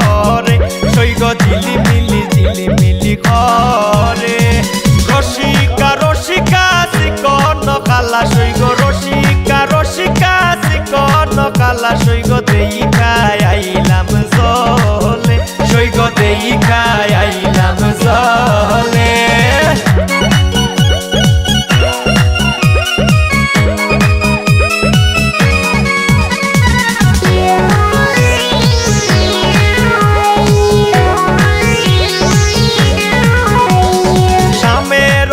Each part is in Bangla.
করে সৈগ ঝিলিমিলি করে রসিকা চিকন কালা সৈগ রসিকা চিকন কালা সৈগ দেখাই আইলাম জলে সৈগ দেখাই আইলাম জলে শামের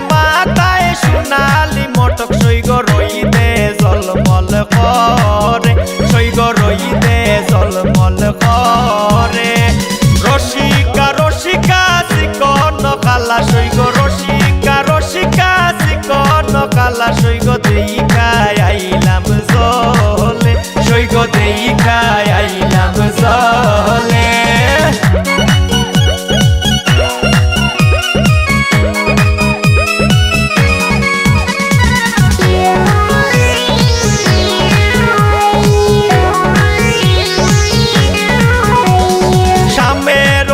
মাথায় সোনালি মটক সৈগ রইদে জলমল করে সৈগ রইদে জলমল করে রসিকা চিকন কালা সৈগ রসিকা চিকন কালা সৈগ দেখাই আইলাম জলে সৈগ দেখাই আইলাম জলে শামের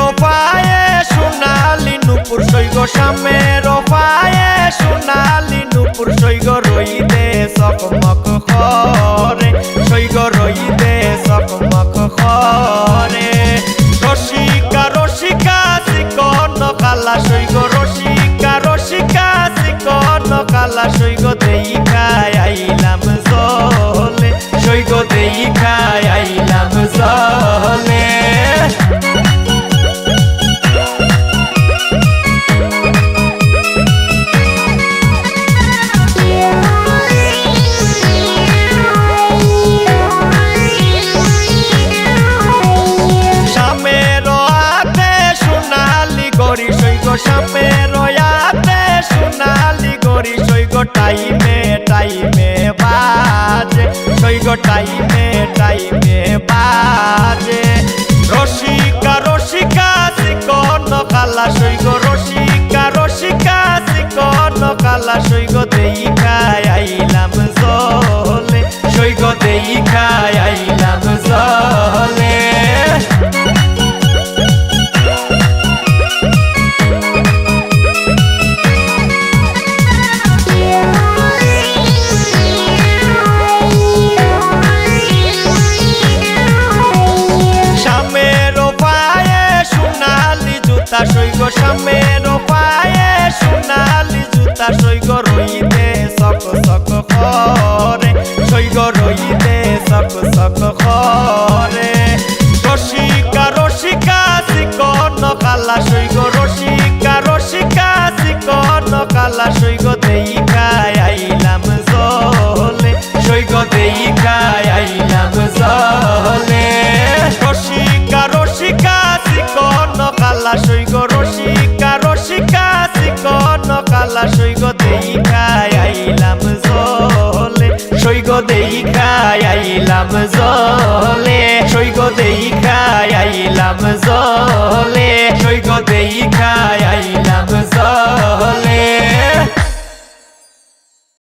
পায়ে সোনালি নুপুর সৈগ রইদে চকমক করে সৈগ রইদে চকমক করে রসিকা চিকন কালা সৈগ রসিকা চিকন কালা সৈগ দেখাই আইলাম জলে সৈগ দেখাই আইলাম জলে শামের আতে সোনালি গরি সৈগ টাইমে বাজে সৈগ টাইমে বাজে রসিকা চিকন কালা সৈগ রসিকা চিকন কালা সৈগ দেখাই আইলাম জলে সৈগ দেখাই আইলাম জলে সৈগ শামের পায়ে সোনালি জুতা সৈগ রইদে চক করে সৈগ রইদে চক করে রসিকা চিকন কালা সৈগ রসিকা চিকন কালা সৈগ দেখাই আইলাম জলে সৈগ দেখাই আইলাম জলে রসিকা চিকন কালা সৈগ রসিকা চিকন কালা সৈগ দেখাই আইলাম জলে সৈগ দেখাই আইলাম জলে সৈগ দেখাই আইলাম জলে সৈগ দেখাই আইলাম জলে।